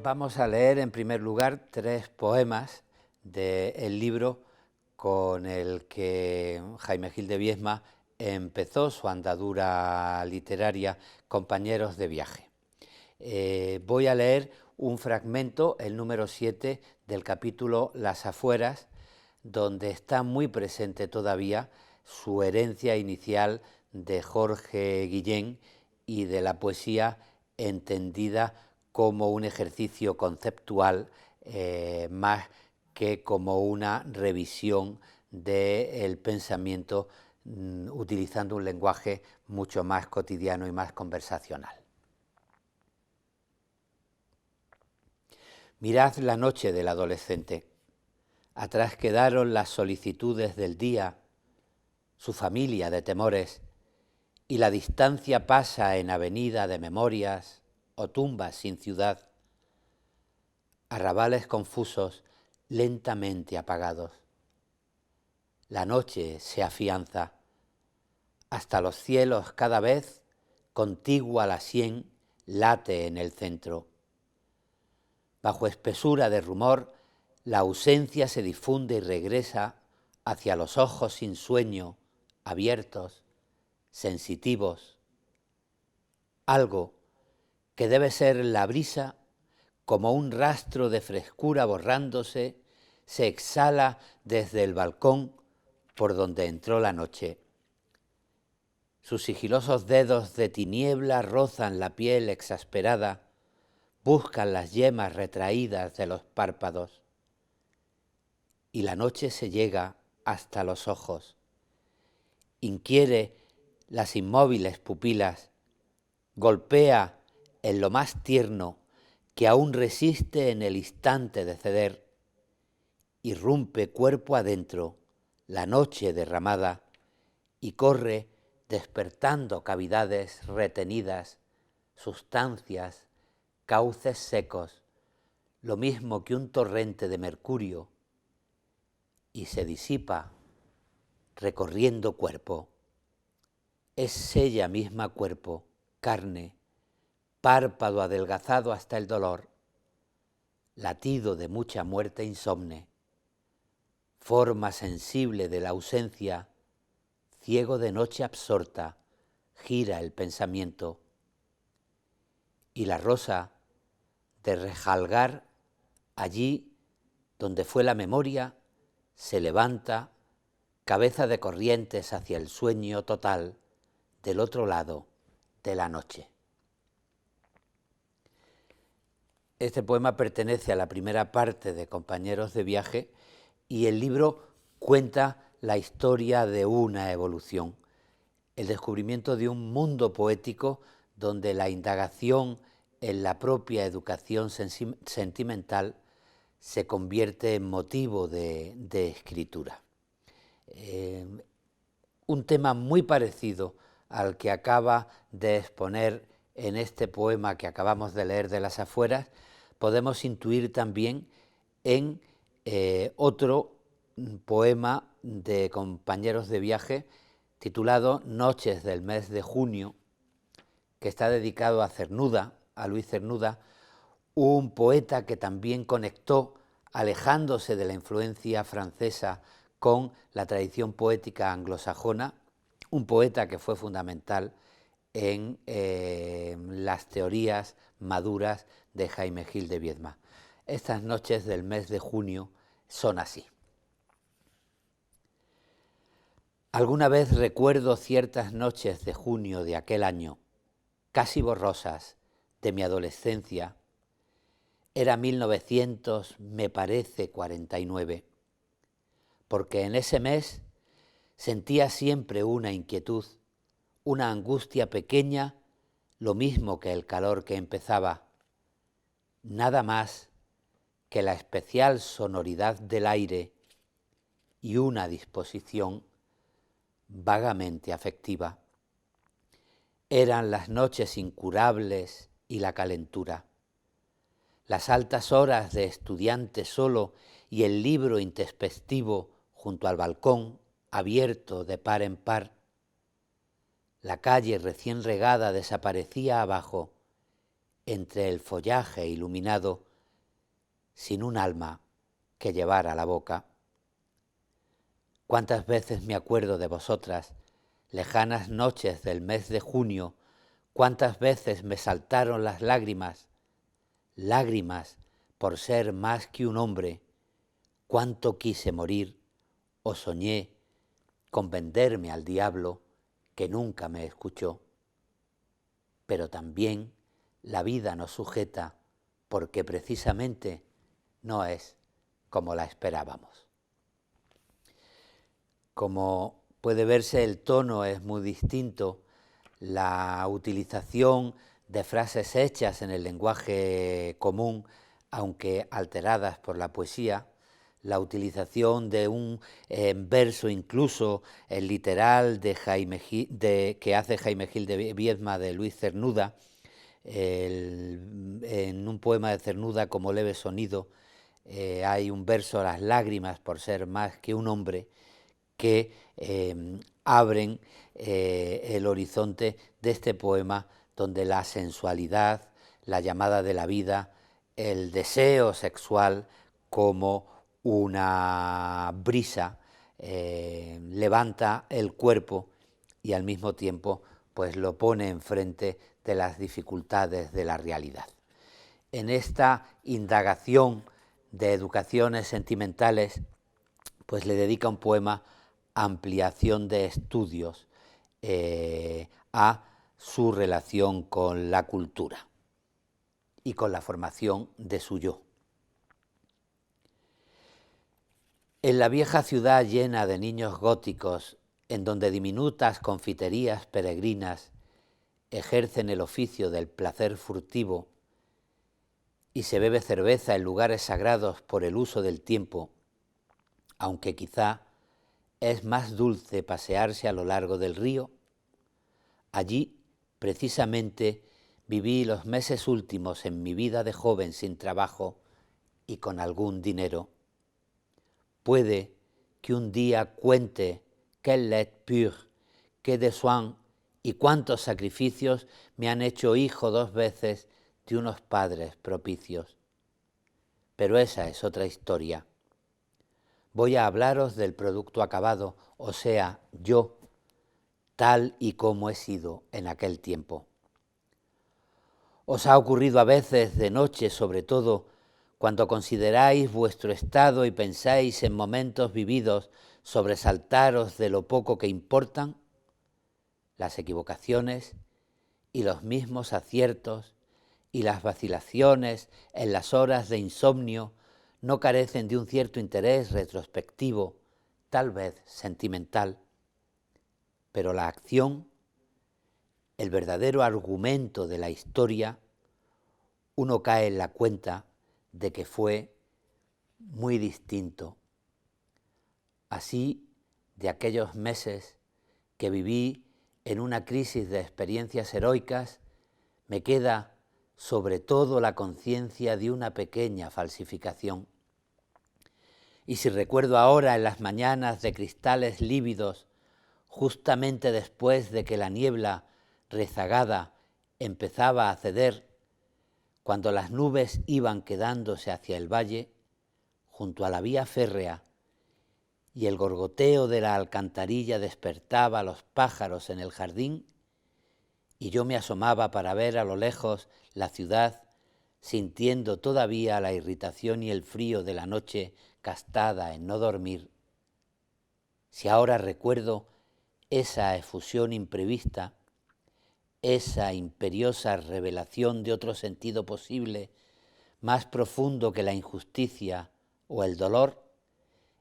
Vamos a leer en primer lugar 3 poemas del libro con el que Jaime Gil de Viedma empezó su andadura literaria, Compañeros de viaje. Voy a leer un fragmento, el número 7 del capítulo Las afueras, donde está muy presente todavía su herencia inicial de Jorge Guillén y de la poesía entendida como un ejercicio conceptual más que como una revisión del pensamiento utilizando un lenguaje mucho más cotidiano y más conversacional. Mirad la noche del adolescente. Atrás quedaron las solicitudes del día, su familia de temores, y la distancia pasa en avenida de memorias o tumbas sin ciudad, arrabales confusos lentamente apagados. La noche se afianza, hasta los cielos cada vez contigua la sien late en el centro. Bajo espesura de rumor, la ausencia se difunde y regresa hacia los ojos sin sueño, abiertos, sensitivos. Algo que debe ser la brisa, como un rastro de frescura borrándose, se exhala desde el balcón por donde entró la noche. Sus sigilosos dedos de tiniebla rozan la piel exasperada, buscan las yemas retraídas de los párpados. Y la noche se llega hasta los ojos, inquiere las inmóviles pupilas, golpea en lo más tierno que aún resiste en el instante de ceder, irrumpe cuerpo adentro la noche derramada y corre despertando cavidades retenidas, sustancias, cauces secos, lo mismo que un torrente de mercurio, y se disipa recorriendo cuerpo. Es ella misma cuerpo, carne, párpado adelgazado hasta el dolor, latido de mucha muerte insomne, forma sensible de la ausencia, ciego de noche absorta, gira el pensamiento. Y la rosa de rejalgar allí donde fue la memoria, se levanta, cabeza de corrientes hacia el sueño total del otro lado de la noche. Este poema pertenece a la primera parte de Compañeros de viaje y el libro cuenta la historia de una evolución, el descubrimiento de un mundo poético donde la indagación en la propia educación sentimental se convierte en motivo de escritura. Un tema muy parecido al que acaba de exponer en este poema que acabamos de leer de Las afueras, podemos intuir también en otro poema de Compañeros de viaje titulado Noches del mes de junio, que está dedicado a Cernuda, a Luis Cernuda, un poeta que también conectó, alejándose de la influencia francesa, con la tradición poética anglosajona, un poeta que fue fundamental en las teorías maduras de Jaime Gil de Viedma. Estas noches del mes de junio son así. Alguna vez recuerdo ciertas noches de junio de aquel año, casi borrosas, de mi adolescencia. Era 1900, me parece, 49, porque en ese mes sentía siempre una inquietud, una angustia pequeña, lo mismo que el calor que empezaba, nada más que la especial sonoridad del aire y una disposición vagamente afectiva. Eran las noches incurables y la calentura, las altas horas de estudiante solo y el libro introspectivo junto al balcón abierto de par en par. La calle recién regada desaparecía abajo, entre el follaje iluminado sin un alma que llevar a la boca. Cuántas veces me acuerdo de vosotras, lejanas noches del mes de junio, cuántas veces me saltaron las lágrimas, lágrimas por ser más que un hombre, cuánto quise morir o soñé con venderme al diablo que nunca me escuchó. Pero también la vida nos sujeta porque precisamente no es como la esperábamos. Como puede verse, el tono es muy distinto, la utilización de frases hechas en el lenguaje común, aunque alteradas por la poesía, la utilización de un verso incluso el literal que hace Jaime Gil de Viedma de Luis Cernuda, en un poema de Cernuda como Leve Sonido, hay un verso, las lágrimas por ser más que un hombre, que abren el horizonte de este poema, donde la sensualidad, la llamada de la vida, el deseo sexual como una brisa levanta el cuerpo y al mismo tiempo pues lo pone enfrente de las dificultades de la realidad. En esta indagación de educaciones sentimentales pues le dedica un poema ampliación de estudios a su relación con la cultura y con la formación de su yo. En la vieja ciudad llena de niños góticos, en donde diminutas confiterías peregrinas ejercen el oficio del placer furtivo y se bebe cerveza en lugares sagrados por el uso del tiempo, aunque quizá es más dulce pasearse a lo largo del río, allí precisamente viví los meses últimos en mi vida de joven sin trabajo y con algún dinero. Puede que un día cuente quel lait pur, qué de soin y cuántos sacrificios me han hecho hijo 2 veces de unos padres propicios. Pero esa es otra historia. Voy a hablaros del producto acabado, o sea, yo, tal y como he sido en aquel tiempo. ¿Os ha ocurrido a veces de noche, sobre todo, cuando consideráis vuestro estado y pensáis en momentos vividos, sobresaltaros de lo poco que importan? Las equivocaciones y los mismos aciertos y las vacilaciones en las horas de insomnio no carecen de un cierto interés retrospectivo, tal vez sentimental, pero la acción, el verdadero argumento de la historia, uno cae en la cuenta de que fue muy distinto. Así, de aquellos meses que viví en una crisis de experiencias heroicas, me queda sobre todo la conciencia de una pequeña falsificación. Y si recuerdo ahora en las mañanas de cristales lívidos, justamente después de que la niebla rezagada empezaba a ceder, cuando las nubes iban quedándose hacia el valle, junto a la vía férrea, y el gorgoteo de la alcantarilla despertaba a los pájaros en el jardín, y yo me asomaba para ver a lo lejos la ciudad, sintiendo todavía la irritación y el frío de la noche gastada en no dormir. Si ahora recuerdo esa efusión imprevista, esa imperiosa revelación de otro sentido posible, más profundo que la injusticia o el dolor,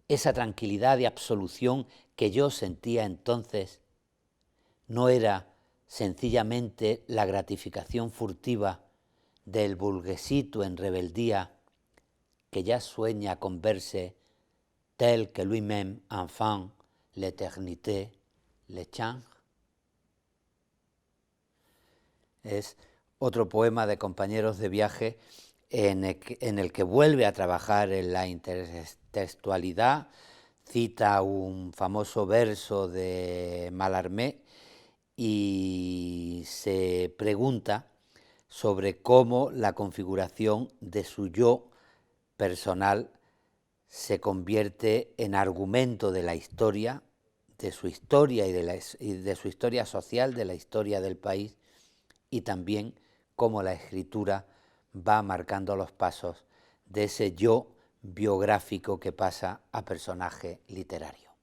esa tranquilidad de absolución que yo sentía entonces, no era sencillamente la gratificación furtiva del burguesito en rebeldía que ya sueña con verse tel que lui-même enfant l'éternité le change. Es otro poema de compañeros de viaje en el que vuelve a trabajar en la intertextualidad, cita un famoso verso de Mallarmé y se pregunta sobre cómo la configuración de su yo personal se convierte en argumento de la historia, de su historia y de su historia social, de la historia del país, y también cómo la escritura va marcando los pasos de ese yo biográfico que pasa a personaje literario.